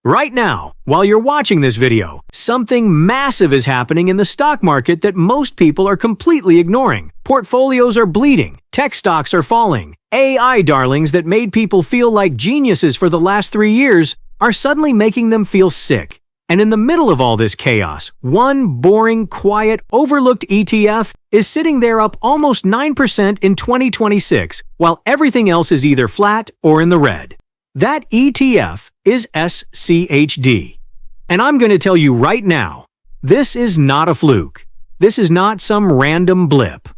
Right now, while you're watching this video, something massive is happening in the stock market that most people are completely ignoring. Portfolios are bleeding, tech stocks are falling, AI darlings that made people feel like geniuses for the last 3 years are suddenly making them feel sick. And in the middle of all this chaos, one boring, quiet, overlooked ETF is sitting there up almost 9% in 2026, while everything else is either flat or in the red. That ETF is SCHD. And I'm going to tell you right now, this is not a fluke. This is not some random blip.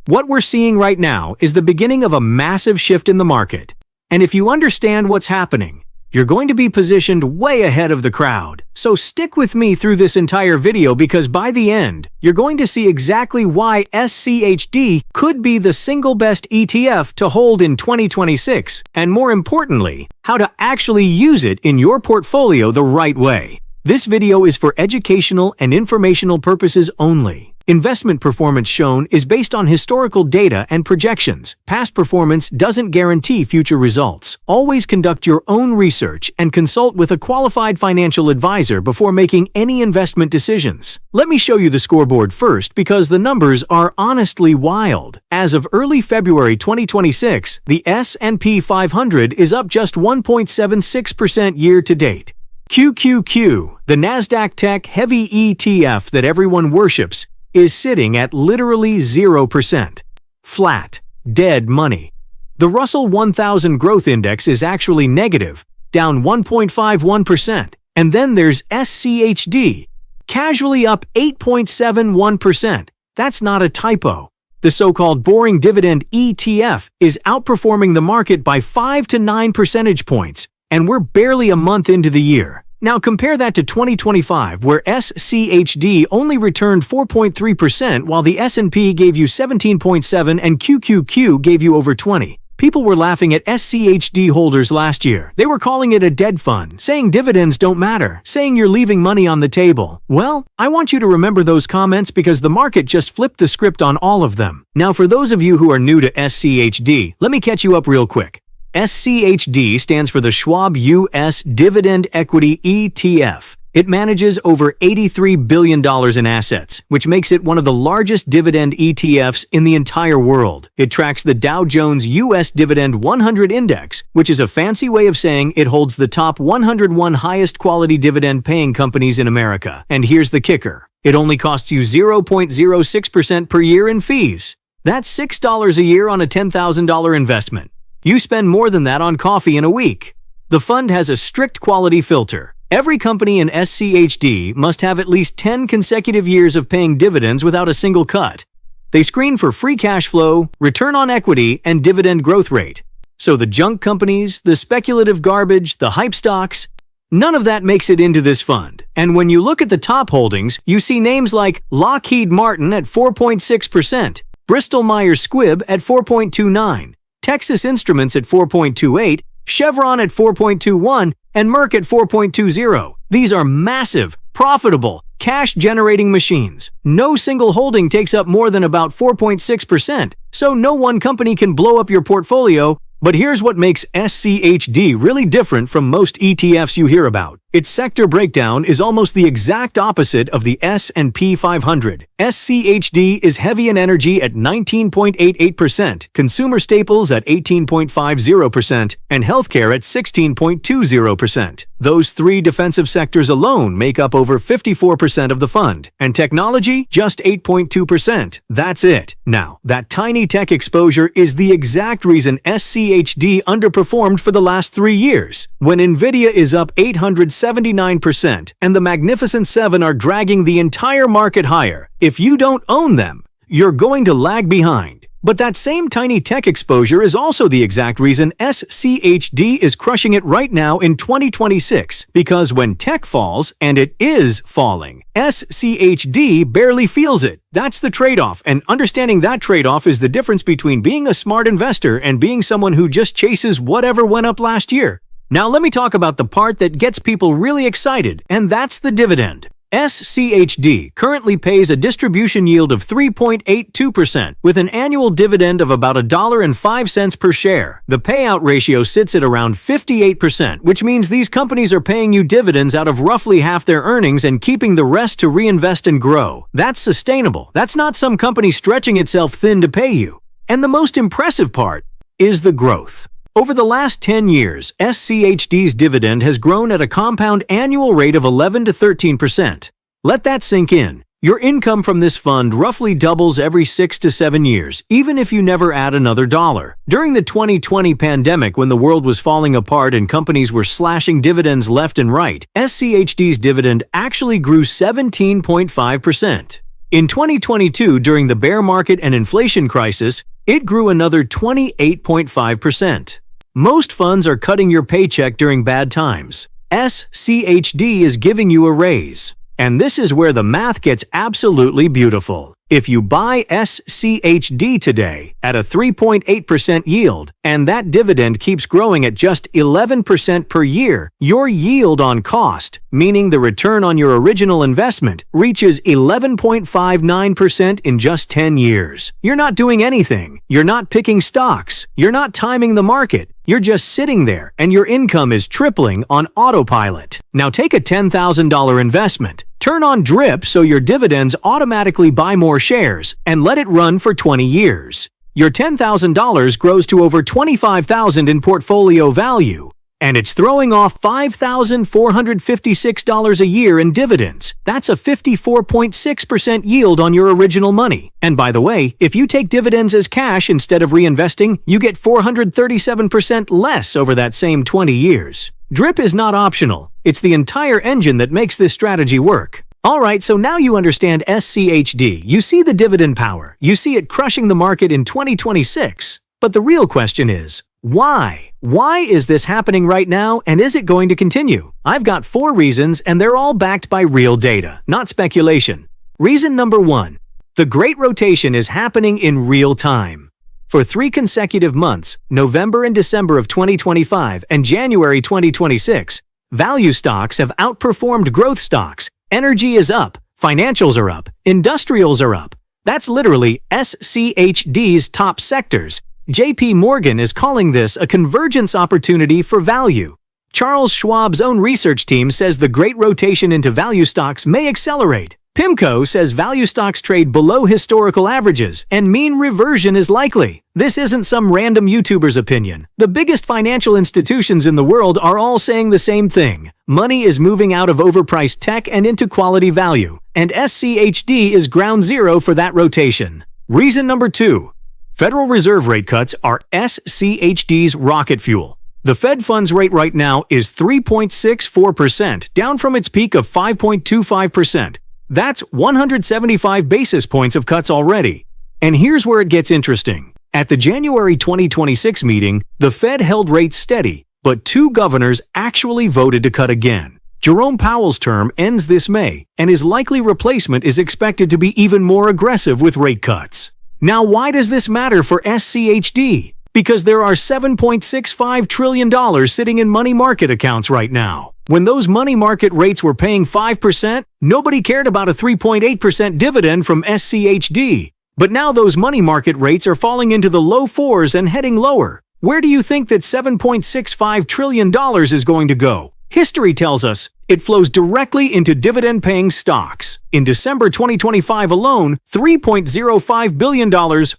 What we're seeing right now is the beginning of a massive shift in the market. And if you understand what's happening, you're going to be positioned way ahead of the crowd. So stick with me through this entire video because by the end, you're going to see exactly why SCHD could be the single best ETF to hold in 2026, and more importantly, how to actually use it in your portfolio the right way. This video is for educational and informational purposes only. Investment performance shown is based on historical data and projections. Past performance doesn't guarantee future results. Always conduct your own research and consult with a qualified financial advisor before making any investment decisions. Let me show you the scoreboard first because the numbers are honestly wild. As of early February 2026, the S&P 500 is up just 1.76% year to date. QQQ, the Nasdaq Tech Heavy ETF that everyone worships, is sitting at literally 0%. Flat, dead money. The Russell 1000 Growth Index is actually negative, down 1.51%. And then there's SCHD, casually up 8.71%. That's not a typo. The so-called boring Dividend ETF is outperforming the market by 5 to 9 percentage points, and we're barely a month into the year. Now compare that to 2025, where SCHD only returned 4.3% while the S&P gave you 17.7% and QQQ gave you over 20%. People were laughing at SCHD holders last year. They were calling it a dead fund, saying dividends don't matter, saying you're leaving money on the table. Well, I want you to remember those comments because the market just flipped the script on all of them. Now for those of you who are new to SCHD, let me catch you up real quick. SCHD stands for the Schwab U.S. Dividend Equity ETF. It manages over $83 billion in assets, which makes it one of the largest dividend ETFs in the entire world. It tracks the Dow Jones U.S. Dividend 100 Index, which is a fancy way of saying it holds the top 101 highest quality dividend-paying companies in America. And here's the kicker. It only costs you 0.06% per year in fees. That's $6 a year on a $10,000 investment. You spend more than that on coffee in a week. The fund has a strict quality filter. Every company in SCHD must have at least 10 consecutive years of paying dividends without a single cut. They screen for free cash flow, return on equity, and dividend growth rate. So the junk companies, the speculative garbage, the hype stocks, none of that makes it into this fund. And when you look at the top holdings, you see names like Lockheed Martin at 4.6%, Bristol-Myers Squibb at 4.29%, Texas Instruments at 4.28%, Chevron at 4.21%, and Merck at 4.20%. These are massive, profitable, cash-generating machines. No single holding takes up more than about 4.6%, so no one company can blow up your portfolio. But here's what makes SCHD really different from most ETFs you hear about. Its sector breakdown is almost the exact opposite of the S&P 500. SCHD is heavy in energy at 19.88%, consumer staples at 18.50%, and healthcare at 16.20%. Those three defensive sectors alone make up over 54% of the fund, and technology just 8.2%. That's it. Now, that tiny tech exposure is the exact reason SCHD underperformed for the last 3 years. When Nvidia is up 879% and the Magnificent Seven are dragging the entire market higher, if you don't own them, you're going to lag behind. But that same tiny tech exposure is also the exact reason SCHD is crushing it right now in 2026, because when tech falls, and it is falling, SCHD barely feels it. That's the trade-off, and understanding that trade-off is the difference between being a smart investor and being someone who just chases whatever went up last year. Now let me talk about the part that gets people really excited, and that's the dividend. SCHD currently pays a distribution yield of 3.82% with an annual dividend of about $1.05 per share. The payout ratio sits at around 58%, which means these companies are paying you dividends out of roughly half their earnings and keeping the rest to reinvest and grow. That's sustainable. That's not some company stretching itself thin to pay you. And the most impressive part is the growth. Over the last 10 years, SCHD's dividend has grown at a compound annual rate of 11 to 13%. Let that sink in. Your income from this fund roughly doubles every 6 to 7 years, even if you never add another dollar. During the 2020 pandemic, when the world was falling apart and companies were slashing dividends left and right, SCHD's dividend actually grew 17.5%. In 2022, during the bear market and inflation crisis, it grew another 28.5%. Most funds are cutting your paycheck during bad times. SCHD is giving you a raise. And this is where the math gets absolutely beautiful. If you buy SCHD today at a 3.8% yield, and that dividend keeps growing at just 11% per year, your yield on cost, meaning the return on your original investment, reaches 11.59% in just 10 years. You're not doing anything. You're not picking stocks. You're not timing the market. You're just sitting there, and your income is tripling on autopilot. Now take a $10,000 investment, turn on DRIP so your dividends automatically buy more shares, and let it run for 20 years. Your $10,000 grows to over $25,000 in portfolio value, and it's throwing off $5,456 a year in dividends. That's a 54.6% yield on your original money. And by the way, if you take dividends as cash instead of reinvesting, you get 437% less over that same 20 years. DRIP is not optional. It's the entire engine that makes this strategy work. Alright, so now you understand SCHD. You see the dividend power. You see it crushing the market in 2026. But the real question is, why? Why is this happening right now, and is it going to continue? I've got 4 reasons, and they're all backed by real data, not speculation. Reason number 1. The Great Rotation is happening in real time. For 3 consecutive months, November and December of 2025 and January 2026, value stocks have outperformed growth stocks. Energy is up, financials are up, industrials are up. That's literally SCHD's top sectors. JP Morgan is calling this a convergence opportunity for value. Charles Schwab's own research team says the Great Rotation into value stocks may accelerate. PIMCO says value stocks trade below historical averages and mean reversion is likely. This isn't some random YouTuber's opinion. The biggest financial institutions in the world are all saying the same thing. Money is moving out of overpriced tech and into quality value, and SCHD is ground zero for that rotation. Reason number 2. Federal Reserve rate cuts are SCHD's rocket fuel. The Fed funds rate right now is 3.64%, down from its peak of 5.25%. That's 175 basis points of cuts already. And here's where it gets interesting. At the January 2026 meeting, the Fed held rates steady, but 2 governors actually voted to cut again. Jerome Powell's term ends this May, and his likely replacement is expected to be even more aggressive with rate cuts. Now, why does this matter for SCHD? Because there are $7.65 trillion sitting in money market accounts right now. When those money market rates were paying 5%, nobody cared about a 3.8% dividend from SCHD. But now those money market rates are falling into the low 4s and heading lower. Where do you think that $7.65 trillion is going to go? History tells us it flows directly into dividend-paying stocks. In December 2025 alone, $3.05 billion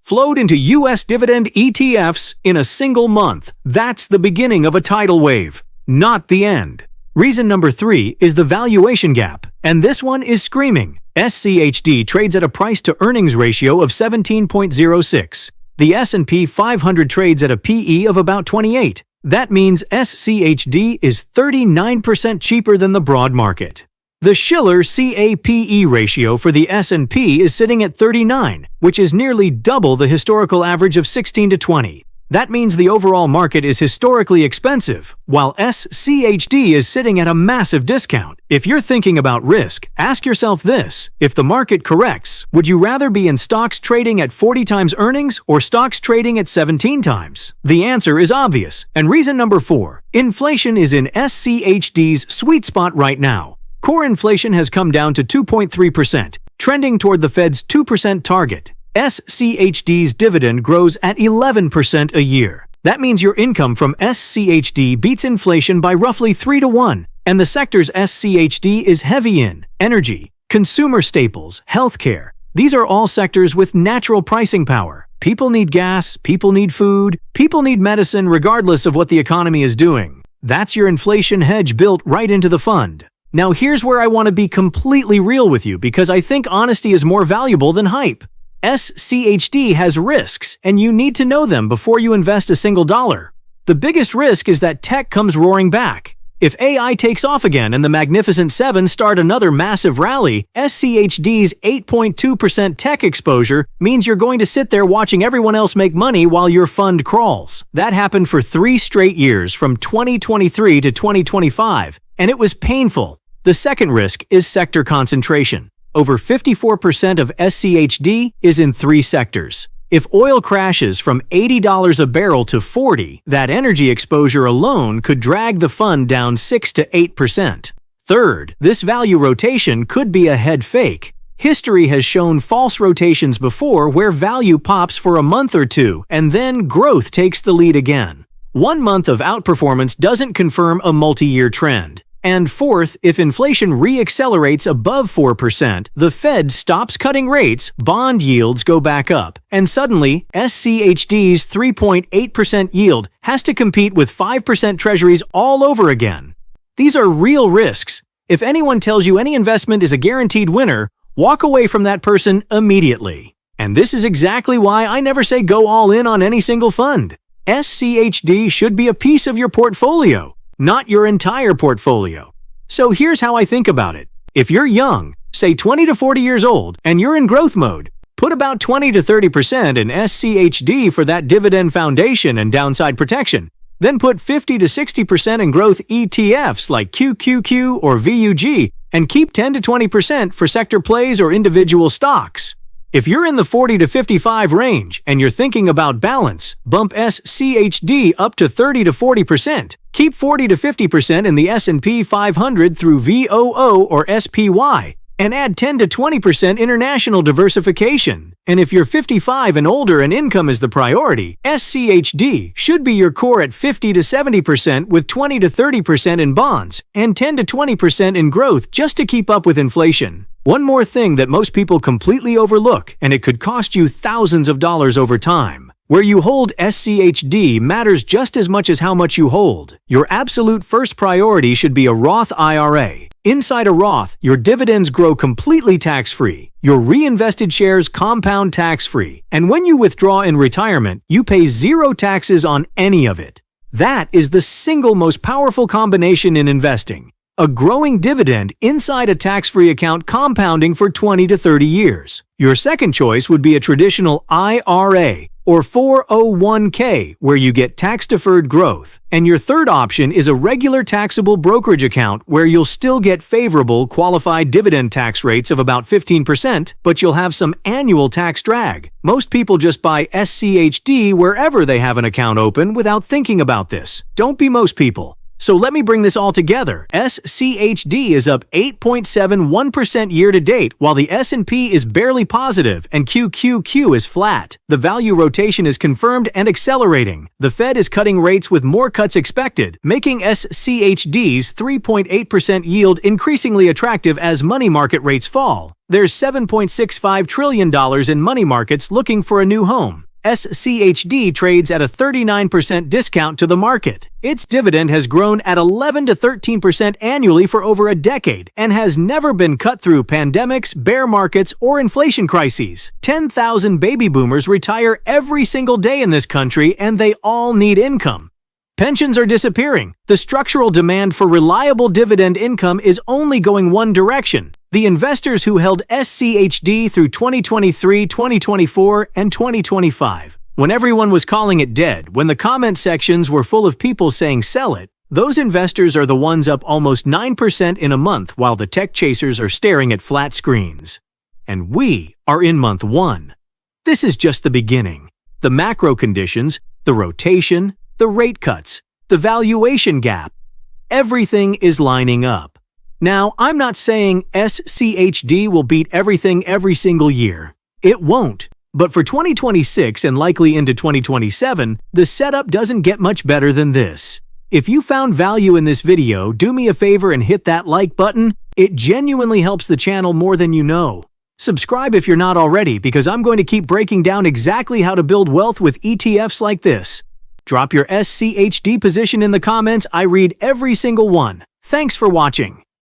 flowed into U.S. dividend ETFs in a single month. That's the beginning of a tidal wave, not the end. Reason number 3 is the valuation gap, and this one is screaming. SCHD trades at a price-to-earnings ratio of 17.06. The S&P 500 trades at a PE of about 28. That means SCHD is 39% cheaper than the broad market. The Shiller CAPE ratio for the S&P is sitting at 39, which is nearly double the historical average of 16 to 20. That means the overall market is historically expensive, while SCHD is sitting at a massive discount. If you're thinking about risk, ask yourself this. If the market corrects, would you rather be in stocks trading at 40 times earnings or stocks trading at 17 times? The answer is obvious. And reason number 4, inflation is in SCHD's sweet spot right now. Core inflation has come down to 2.3%, trending toward the Fed's 2% target. SCHD's dividend grows at 11% a year. That means your income from SCHD beats inflation by roughly 3 to 1, and the sectors SCHD is heavy in: energy, consumer staples, healthcare. These are all sectors with natural pricing power. People need gas, people need food, people need medicine regardless of what the economy is doing. That's your inflation hedge built right into the fund. Now here's where I want to be completely real with you because I think honesty is more valuable than hype. SCHD has risks, and you need to know them before you invest a single dollar. The biggest risk is that tech comes roaring back. If AI takes off again and the Magnificent Seven start another massive rally, SCHD's 8.2% tech exposure means you're going to sit there watching everyone else make money while your fund crawls. That happened for 3 straight years from 2023 to 2025, and it was painful. The second risk is sector concentration. Over 54% of SCHD is in 3 sectors. If oil crashes from $80 a barrel to $40, that energy exposure alone could drag the fund down 6 to 8%. Third, this value rotation could be a head fake. History has shown false rotations before where value pops for a month or two and then growth takes the lead again. 1 month of outperformance doesn't confirm a multi-year trend. And fourth, if inflation re-accelerates above 4%, the Fed stops cutting rates, bond yields go back up, and suddenly, SCHD's 3.8% yield has to compete with 5% treasuries all over again. These are real risks. If anyone tells you any investment is a guaranteed winner, walk away from that person immediately. And this is exactly why I never say go all in on any single fund. SCHD should be a piece of your portfolio, not your entire portfolio. So here's how I think about it. If you're young, say 20 to 40 years old, and you're in growth mode, put about 20 to 30% in SCHD for that dividend foundation and downside protection. Then put 50 to 60% in growth ETFs like QQQ or VUG, and keep 10 to 20% for sector plays or individual stocks. If you're in the 40 to 55 range and you're thinking about balance, bump SCHD up to 30 to 40%. Keep 40 to 50% in the S&P 500 through VOO or SPY, and add 10 to 20% international diversification. And if you're 55 and older and income is the priority, SCHD should be your core at 50 to 70% with 20 to 30% in bonds and 10 to 20% in growth just to keep up with inflation. One more thing that most people completely overlook, and it could cost you thousands of dollars over time. Where you hold SCHD matters just as much as how much you hold. Your absolute first priority should be a Roth IRA. Inside a Roth, your dividends grow completely tax-free. Your reinvested shares compound tax-free. And when you withdraw in retirement, you pay 0 taxes on any of it. That is the single most powerful combination in investing. A growing dividend inside a tax-free account compounding for 20 to 30 years. Your second choice would be a traditional IRA or 401k where you get tax-deferred growth. And your third option is a regular taxable brokerage account where you'll still get favorable qualified dividend tax rates of about 15%, but you'll have some annual tax drag. Most people just buy SCHD wherever they have an account open without thinking about this. Don't be most people. So let me bring this all together. SCHD is up 8.71% year-to-date, while the S&P is barely positive and QQQ is flat. The value rotation is confirmed and accelerating. The Fed is cutting rates with more cuts expected, making SCHD's 3.8% yield increasingly attractive as money market rates fall. There's $7.65 trillion in money markets looking for a new home. SCHD trades at a 39% discount to the market. Its dividend has grown at 11 to 13% annually for over a decade and has never been cut through pandemics, bear markets, or inflation crises. 10,000 baby boomers retire every single day in this country, and they all need income. Pensions are disappearing. The structural demand for reliable dividend income is only going one direction. The investors who held SCHD through 2023, 2024, and 2025, when everyone was calling it dead, when the comment sections were full of people saying sell it, those investors are the ones up almost 9% in a month while the tech chasers are staring at flat screens. And we are in month 1. This is just the beginning. The macro conditions, the rotation, the rate cuts, the valuation gap, everything is lining up. Now, I'm not saying SCHD will beat everything every single year. It won't. But for 2026 and likely into 2027, the setup doesn't get much better than this. If you found value in this video, do me a favor and hit that like button. It genuinely helps the channel more than you know. Subscribe if you're not already, because I'm going to keep breaking down exactly how to build wealth with ETFs like this. Drop your SCHD position in the comments. I read every single one. Thanks for watching.